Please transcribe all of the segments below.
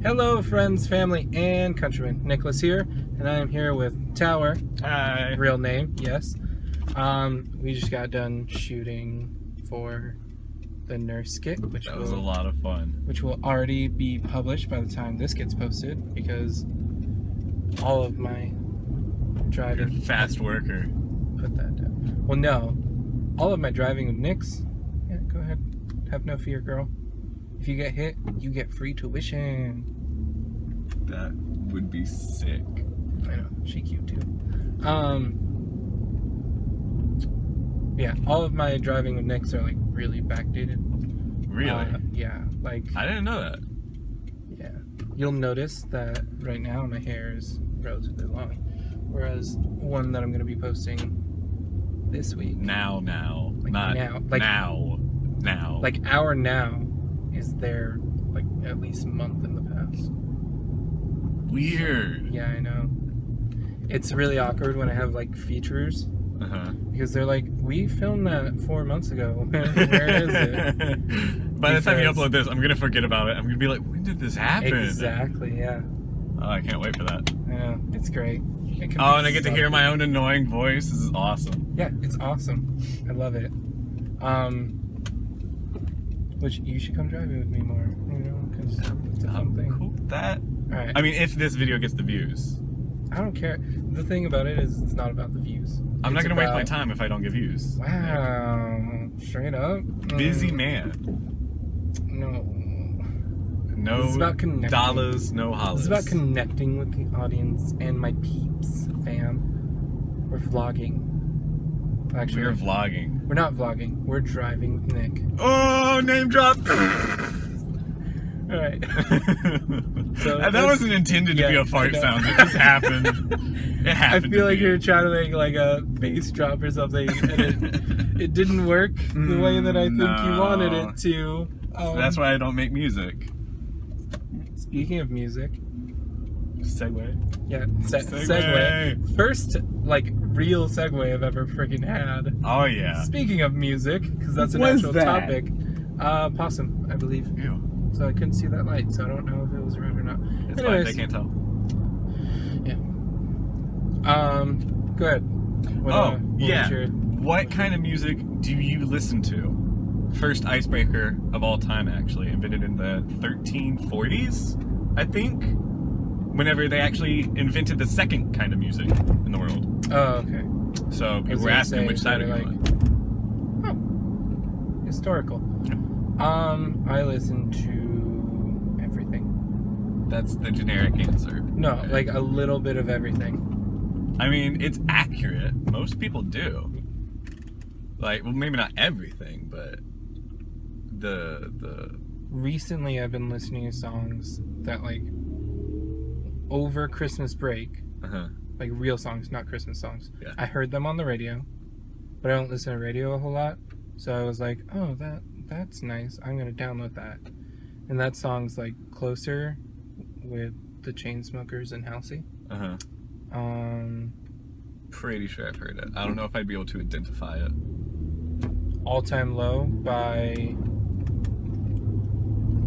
Hello, friends, family, and countrymen. Nicholas here, and I am here with Tower. Hi. Real name, yes. We just got done shooting for the nurse skit, which was a lot of fun. Which will already be published by the time this gets posted, because all of my driving... You're a fast worker. Put that down. Well, no. All of my driving with Nick's... Yeah, go ahead. Have no fear, girl. If you get hit, you get free tuition. That would be sick. I know, she cute too. Yeah, all of my driving with Nick's are like really backdated. Really? Yeah, like... I didn't know that. Yeah. You'll notice that right now my hair is relatively long. Whereas one that I'm going to be posting this week... Now. Like Not now. Like, now. Like our now is there like at least a month in the past. Weird. Yeah, I know. It's really awkward when I have like features. Because they're like, we filmed that 4 months ago. Where is it? By the time you upload this, I'm going to forget about it. I'm going to be like, when did this happen? Exactly, yeah. Oh, I can't wait for that. I know, it's great. Oh, and I get to hear my own annoying voice. This is awesome. Yeah, it's awesome. I love it. Which you should come driving with me more, you know, because it's a fun thing. Cool with that. All right. I mean, if this video gets the views. I don't care. The thing about it is it's not about the views. I'm not going to waste my time if I don't get views. Wow. Straight up. Busy man. No. No It's about connecting. dollars, no hollers. It's about connecting with the audience and my peeps, fam. We're vlogging. Actually, We're vlogging. We're not vlogging. We're driving with Nick. Oh, name drop! Alright. So that wasn't intended to be a fart sound. It just happened. It happened. I feel like you're trying to make like a bass drop or something, and it didn't work the way that I think you wanted it to. So that's why I don't make music. Speaking of music, segue. Yeah, segue. First, like, real segue I've ever freaking had. Oh yeah. Speaking of music, because that's an actual topic. Possum, I believe. Ew. So I couldn't see that light, so I don't know if it was red or not. It's Anyways, fine, they can't tell. Yeah. Go ahead. What kind of music do you listen to? First icebreaker of all time, actually, invented in the 1340s, I think. Whenever they actually invented the second kind of music in the world. Oh, okay. So people were asking which side are you on? Oh, historical. Yeah. I listen to everything. That's the generic answer. No, like a little bit of everything. I mean, it's accurate. Most people do. Like, well, maybe not everything, but the. Recently, I've been listening to songs that like over Christmas break, like real songs, not Christmas songs. Yeah. I heard them on the radio, but I don't listen to radio a whole lot. So I was like, oh, that's nice. I'm gonna download that. And that song's like Closer with the Chainsmokers and Halsey. Pretty sure I've heard it. I don't know if I'd be able to identify it. All Time Low by,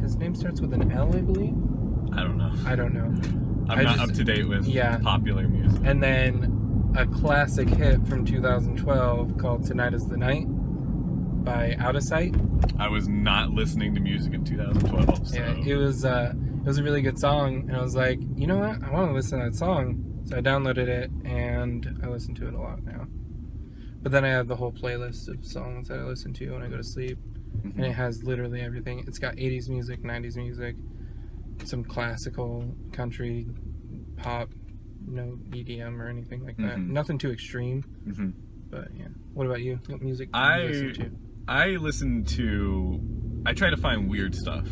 his name starts with an L, I believe. I don't know. I'm not up to date with popular music. And then a classic hit from 2012 called Tonight Is the Night by Out of Sight. I was not listening to music in 2012. So. Yeah, it was a really good song, and I was like, you know what? I want to listen to that song. So I downloaded it, and I listen to it a lot now. But then I have the whole playlist of songs that I listen to when I go to sleep, and it has literally everything. It's got 80s music, 90s music, some classical, country, pop, no EDM or anything like that. Nothing too extreme. But yeah. What about you? What music do you listen to? I try to find weird stuff.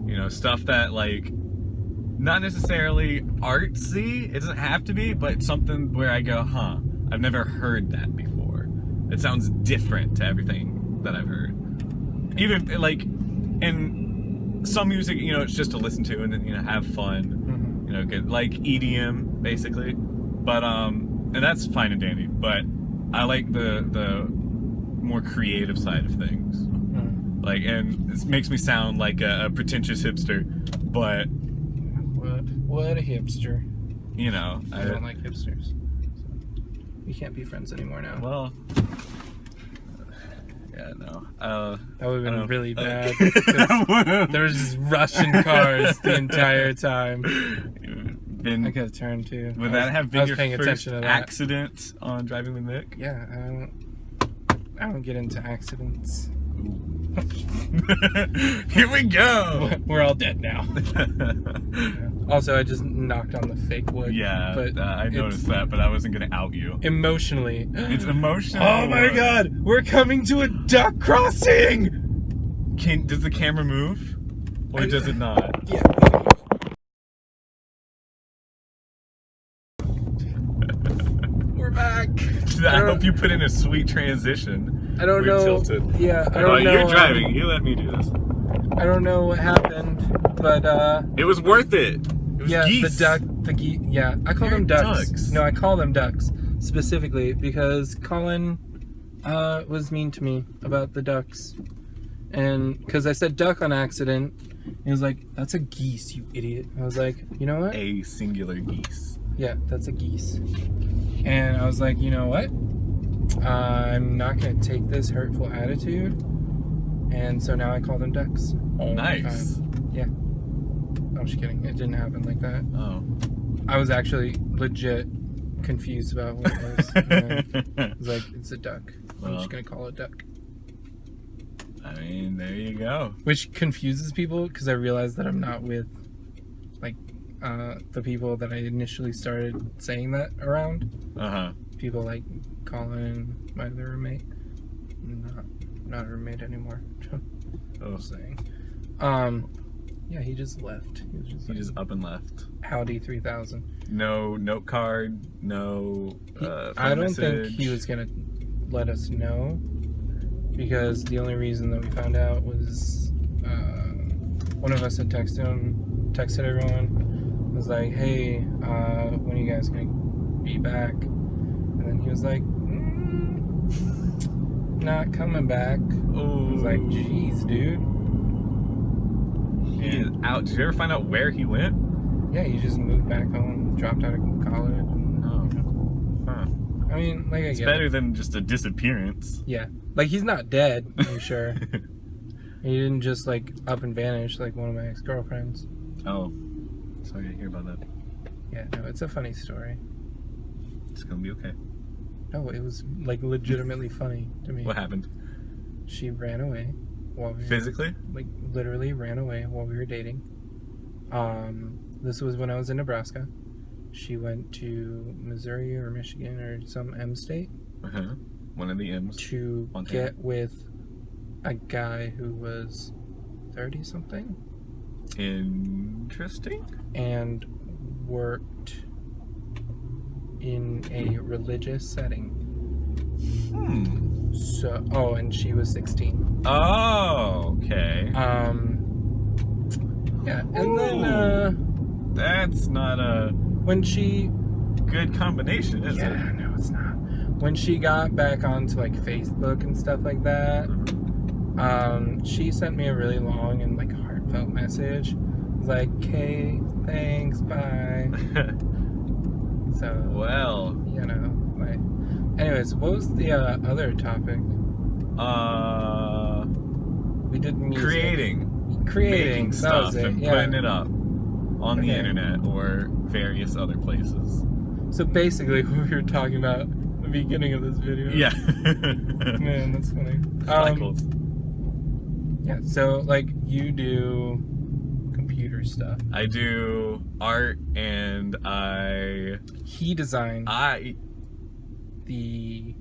You know, stuff that like not necessarily artsy. It doesn't have to be, but something where I go, huh, I've never heard that before. It sounds different to everything that I've heard. Either like in some music, you know, it's just to listen to and then, you know, have fun, you know, get like EDM basically. But and that's fine and dandy. But I like the more creative side of things. Like, and this makes me sound like a pretentious hipster, but What a hipster. You know, I don't like hipsters. So we can't be friends anymore now. Well, yeah, no. That would have been really bad. There was just Russian cars the entire time. I could have turned too. Would that have been your first to that. accident on Driving with Nick? Yeah, I don't get into accidents. Here we go. We're all dead now. Yeah. Also, I just knocked on the fake wood. Yeah, but I noticed that, but I wasn't gonna out you. Emotionally. It's emotional. Oh my god, we're coming to a duck crossing! Does the camera move? Or does it not? Yeah. We're back. I hope you put in a sweet transition. I don't know. Tilted. Yeah, I don't know. You're driving. You let me do this. I don't know what happened, but it was worth it. It was geese. the geese. Yeah, I call them ducks. No, I call them ducks specifically because Colin was mean to me about the ducks, and because I said duck on accident, he was like, "That's a geese, you idiot." I was like, "You know what? A singular geese." Yeah, that's a geese. And I was like, "You know what? I'm not gonna take this hurtful attitude." And so now I call them ducks. Nice. Yeah. I'm just kidding. It didn't happen like that. Oh. I was actually legit confused about what it was. And I was like, it's a duck. I'm just going to call it duck. I mean, there you go. Which confuses people because I realized that I'm not with, like, the people that I initially started saying that around. Uh-huh. People like Colin, my other roommate. Not a roommate anymore. Oh. Saying. Yeah, he just left. He was just up and left. Howdy 3000. No note card, no phone I don't message. think he was gonna let us know because the only reason that we found out was one of us had texted everyone, was like, hey, when are you guys gonna be back? And then he was like, not coming back. Oh. I was like, geez, dude. He is out. Did you ever find out where he went? Yeah, he just moved back home, dropped out of college. And, Huh. I mean, like, It's better than just a disappearance. Yeah. Like, he's not dead, I'm sure. He didn't just, like, up and vanish like one of my ex-girlfriends. Oh. Sorry to hear about that. Yeah, no, it's a funny story. It's gonna be okay. No, it was, like, legitimately funny to me. What happened? She ran away while we were... Physically? Like, literally ran away while we were dating. This was when I was in Nebraska. She went to Missouri or Michigan or some M state. Uh-huh. One of the M's. To get with a guy who was 30-something. Interesting. And worked in a religious setting. So, and she was 16. Oh, okay. Yeah, and then, that's not a when she... good combination, is it? Yeah, no, it's not. When she got back onto, like, Facebook and stuff like that, she sent me a really long and, like, heartfelt message. It was like, okay, thanks, bye. So, well, you know, like... Anyways, what was the other topic? We did music. Creating stuff and putting it up on the Okay. internet or various other places. So basically, what we were talking about at the beginning of this video. Yeah. Man, that's funny. Cycles. Yeah, so, like, you do computer stuff. I do art and He designed I the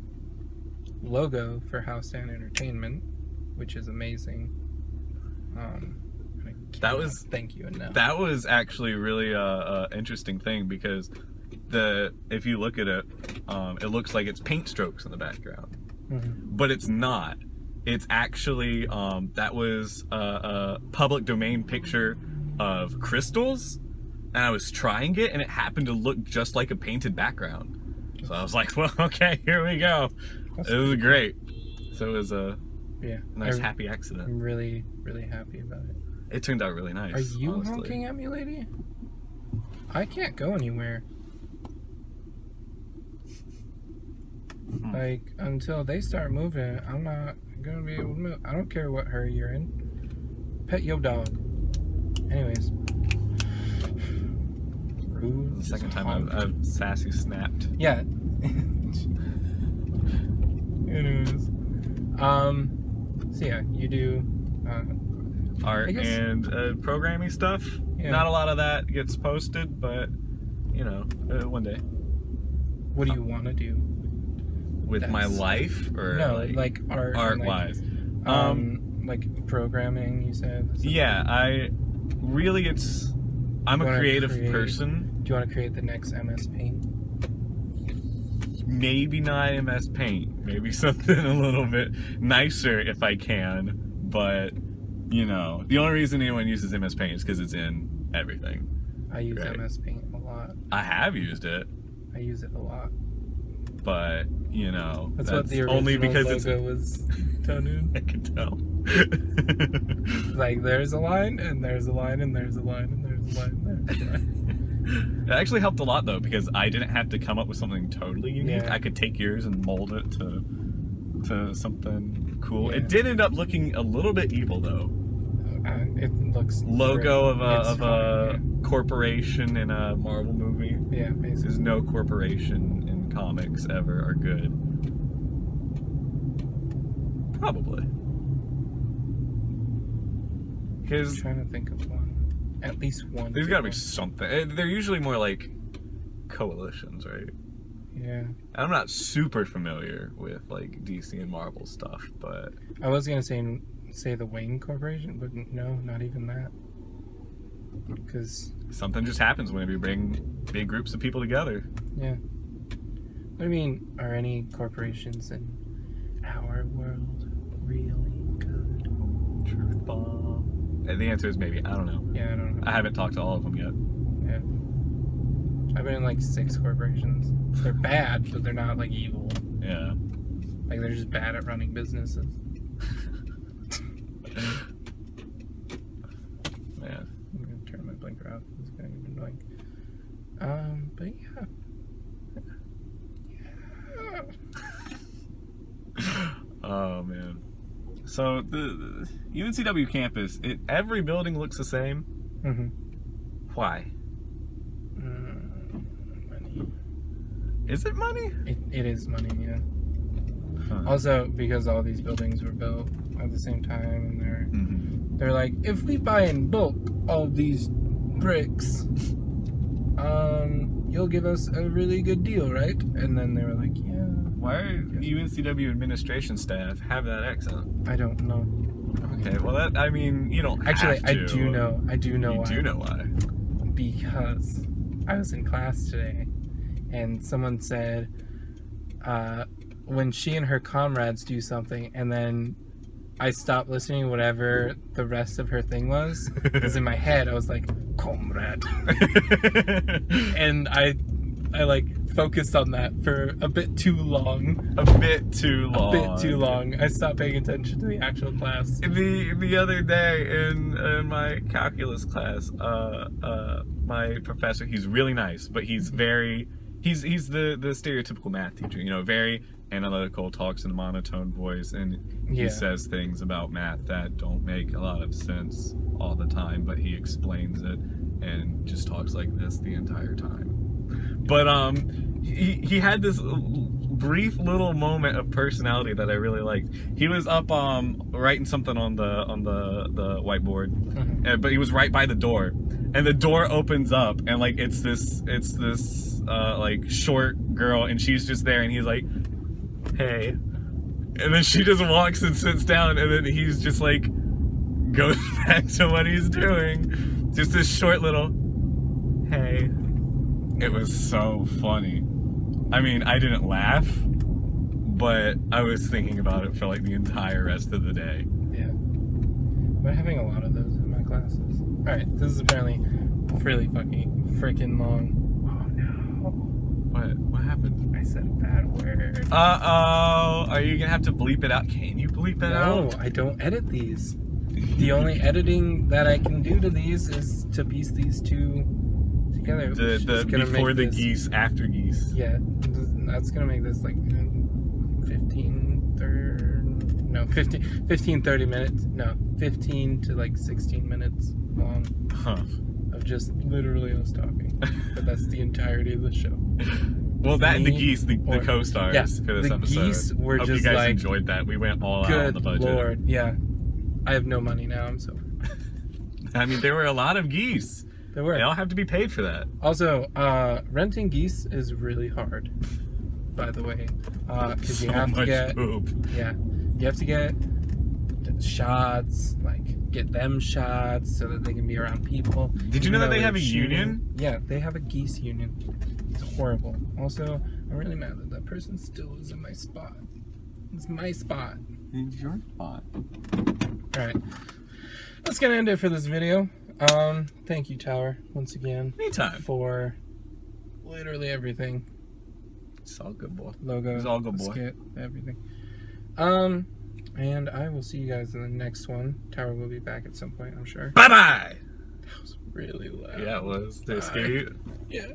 logo for Howestand Entertainment, which is amazing. That was thank you enough. That was actually really interesting thing because if you look at it, it looks like it's paint strokes in the background, but it's not. It's actually that was a public domain picture of crystals, and I was trying it, and it happened to look just like a painted background. So I was like, well, okay, here we go. It was great. So it was a nice happy accident. I'm really, really happy about it. It turned out really nice. Are you honestly. honking at me, lady? I can't go anywhere. Like, until they start moving, I'm not gonna be able to move. I don't care what hurry you're in. Pet your dog. Anyways. Rude. The second time I've sassy snapped. Yeah. Anyways. So yeah, you do Art guess- and programming stuff. Yeah. Not a lot of that gets posted, but you know, one day. what do you want to do? With my life, or No, like art. art and, like, wise. Like programming, you said? Yeah, I'm a wanna creative create- person. Do you want to create the next MS Paint? Maybe not MS Paint. Maybe something a little bit nicer if I can. But, you know, the only reason anyone uses MS Paint is because it's in everything. I use Right. MS Paint a lot. I have used it, I use it a lot. but, you know, That's what the original only because logo was done in. I can tell. Like, there's a line, and there's a line, and there's a line, and there's a line, and there's a line. It actually helped a lot though, because I didn't have to come up with something totally unique. Yeah. I could take yours and mold it to something cool. Yeah. It did end up looking a little bit evil though. It looks Logo great. of It's a fine, corporation in a Marvel movie. yeah, There's basically. no corporation in comics ever are good. Probably. I'm Because trying to think of one. At least one. there's got to be something. They're usually more like coalitions, right? Yeah. I'm not super familiar with like DC and Marvel stuff, but I was gonna say the Wayne Corporation, but no, not even that. Because something just happens whenever you bring big groups of people together. yeah. I mean, are any corporations in our world really good? Truth bomb. And the answer is maybe. I don't know. Yeah, I don't know. I haven't talked to all of them yet. Yeah. I've been in like 6 corporations. They're bad, but they're not like evil. Yeah. Like they're just bad at running businesses. Man. I'm gonna turn my blinker off. It's gonna be annoying. But yeah. Oh man. So the UNCW campus, every building looks the same. Mm-hmm. Why? Money. Is it money? It is money, yeah. Huh. Also, because all these buildings were built at the same time, and Mhm. they're like, if we buy in bulk all these bricks, you'll give us a really good deal, right? And then they were like, yeah. Why are UNCW administration staff have that accent? I don't know. Okay, well that, I mean, you don't Actually, have I to. do know. I do know You why. do know why. Because I was in class today, and someone said when she and her comrades do something, and then I stopped listening to whatever the rest of her thing was, because in my head I was like, comrade. And I like focused on that for a bit too long. A bit too long. A bit too long. I stopped paying attention to the actual class. The other day in my calculus class, my professor, he's really nice, but he's very he's the stereotypical math teacher, you know, very analytical, talks in a monotone voice, and Yeah. he says things about math that don't make a lot of sense all the time, but he explains it and just talks like this the entire time. But he had this brief little moment of personality that I really liked. He was up writing something on the whiteboard, Mhm. but he was right by the door, and the door opens up, and like it's this like short girl, and she's just there, and he's like, hey, and then she just walks and sits down, and then he's just like goes back to what he's doing, just this short little hey. It was so funny. I mean, I didn't laugh, but I was thinking about it for like the entire rest of the day. Yeah. We're having a lot of those in my classes. Alright, this is apparently really fucking freaking long. Oh no. What happened? I said a bad word. Uh-oh. Are you gonna have to bleep it out? Can you bleep it No, out? I don't edit these. The only editing that I can do to these is to piece these two together. The which is gonna before make the this, geese, after geese. Yeah, that's gonna make this like 30 minutes. No, 15 to like 16 minutes long Huh. of just literally us talking. But that's the entirety of the show. Well, that and the Me geese, the or- co-stars yeah, for this the episode. geese were Hope just you guys like, enjoyed that. We went all out on the Good budget. Lord, yeah. I have no money now. I'm so. I mean, there were a lot of geese. There were. They all have to be paid for that. Also, renting geese is really hard. By the way, because you have to get poop. yeah, you have to get shots, like get them shots so that they can be around people. Did you know that they have a union? Yeah, they have a geese union. It's horrible. Also, I'm really mad that that person still is in my spot. It's my spot. It's your spot. All right, that's gonna end it for this video. Thank you, Tower, once again. Anytime. For literally everything. It's all good, boy. Logo, It's all good, boy. skit, everything. And I will see you guys in the next one. Tower will be back at some point, I'm sure. Bye-bye! That was really loud. Yeah, it was. They're Bye. scary. Yeah.